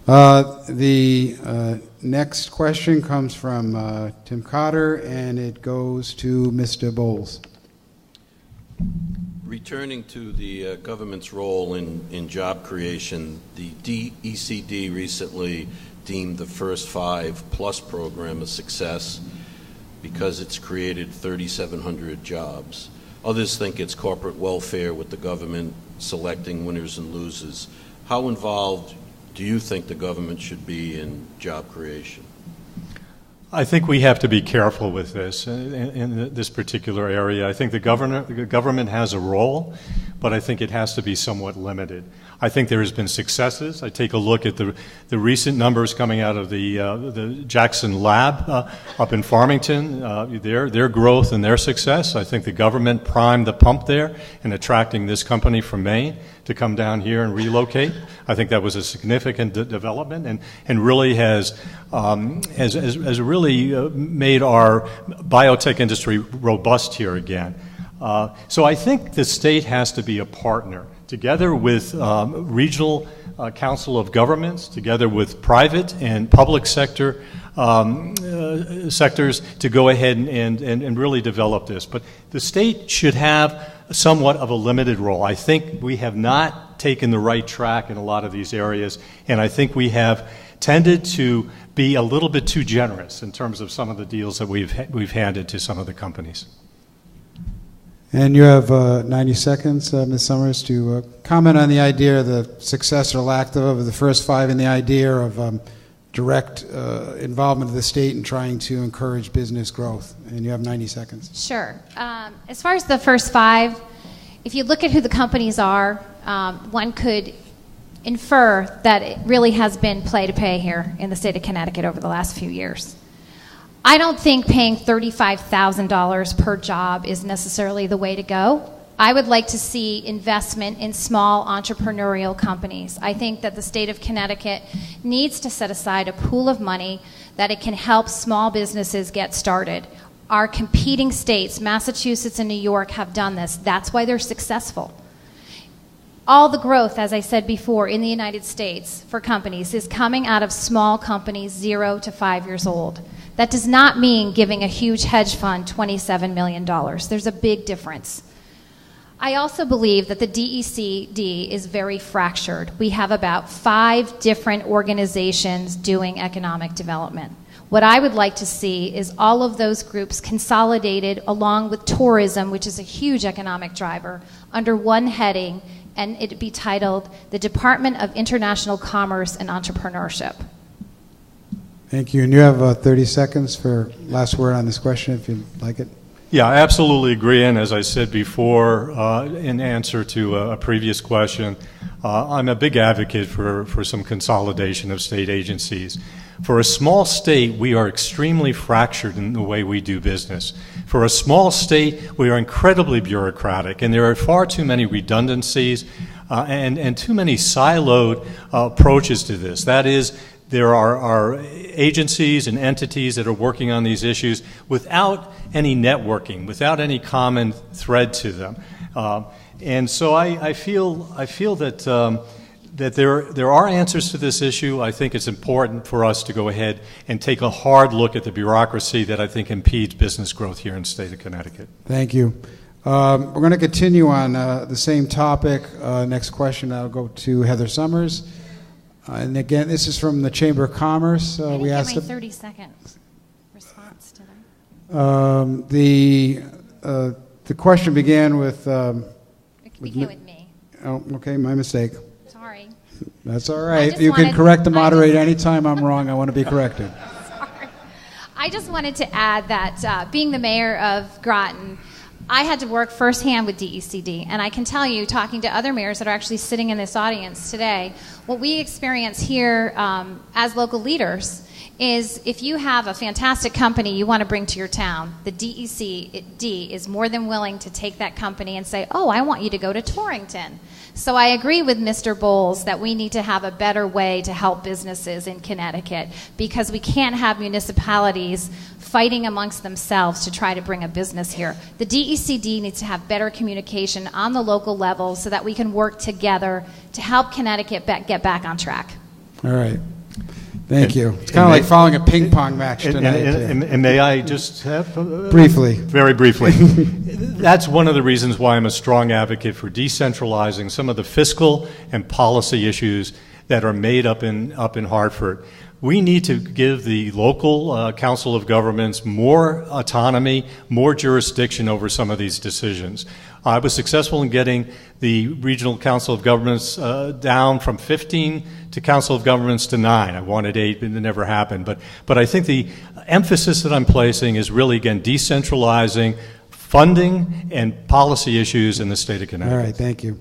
The next question comes from Tim Cotter, and it goes to Mr. Bowles. Returning to the government's role in job creation, the DECD recently deemed the First 5+ program a success because it's created 3,700 jobs. Others think it's corporate welfare with the government selecting winners and losers. How involved do you think the government should be in job creation? I think we have to be careful with this in this particular area. I think the government has a role, but I think it has to be somewhat limited. I think there has been successes. I take a look at the recent numbers coming out of the Jackson Lab up in Farmington, their growth and their success. I think the government primed the pump there in attracting this company from Maine to come down here and relocate. I think that was a significant development and really has really made our biotech industry robust here again. So I think the state has to be a partner, together with regional council of governments, together with private and public sector sectors to go ahead and really develop this. But the state should have somewhat of a limited role. I think we have not taken the right track in a lot of these areas, and I think we have tended to be a little bit too generous in terms of some of the deals that we've handed to some of the companies. And you have 90 seconds, Ms. Summers, to comment on the idea of the success or lack of the First 5 and the idea of direct involvement of the state in trying to encourage business growth. And you have 90 seconds. Sure. As far as the First 5, if you look at who the companies are, one could infer that it really has been play to pay here in the state of Connecticut over the last few years. I don't think paying $35,000 per job is necessarily the way to go. I would like to see investment in small entrepreneurial companies. I think that the state of Connecticut needs to set aside a pool of money that it can help small businesses get started. Our competing states, Massachusetts and New York, have done this. That's why they're successful. All the growth, as I said before, in the United States for companies is coming out of small companies 0 to 5 years old. That does not mean giving a huge hedge fund $27 million. There's a big difference. I also believe that the DECD is very fractured. We have about 5 different organizations doing economic development. What I would like to see is all of those groups consolidated along with tourism, which is a huge economic driver, under one heading, and it be titled the Department of International Commerce and Entrepreneurship. Thank you. And you have 30 seconds for last word on this question, if you'd like it. Yeah, I absolutely agree. And as I said before, in answer to a previous question, I'm a big advocate for some consolidation of state agencies. For a small state, we are extremely fractured in the way we do business. For a small state, we are incredibly bureaucratic, and there are far too many redundancies and too many siloed approaches to this. That is, there are agencies and entities that are working on these issues without any networking, without any common thread to them. And so I feel that that there are answers to this issue. I think it's important for us to go ahead and take a hard look at the bureaucracy that I think impedes business growth here in the state of Connecticut. Thank you. We're going to continue on the same topic. Next question, I'll go to Heather Summers. And again, this is from the Chamber of Commerce. We asked my 30-second response to that. The question began with... it began with me. Oh, okay, my mistake. Sorry. That's all right. You can correct the moderator anytime I'm wrong. I want to be corrected. Sorry. I just wanted to add that being the mayor of Groton, I had to work firsthand with DECD, and I can tell you, talking to other mayors that are actually sitting in this audience today, what we experience here as local leaders is if you have a fantastic company you want to bring to your town, the DECD is more than willing to take that company and say, oh, I want you to go to Torrington. So I agree with Mr. Bowles that we need to have a better way to help businesses in Connecticut, because we can't have municipalities fighting amongst themselves to try to bring a business here. The DECD needs to have better communication on the local level so that we can work together to help Connecticut get back on track. All right. Thank you. It's kind of like following a ping pong match tonight. And may I just have... Briefly. Very briefly. That's one of the reasons why I'm a strong advocate for decentralizing some of the fiscal and policy issues that are made up in Hartford. We need to give the local council of governments more autonomy, more jurisdiction over some of these decisions. I was successful in getting the regional council of governments down from 15 to council of governments to 9. I wanted 8, but it never happened. But I think the emphasis that I'm placing is really, again, decentralizing funding and policy issues in the state of Connecticut. All right, thank you.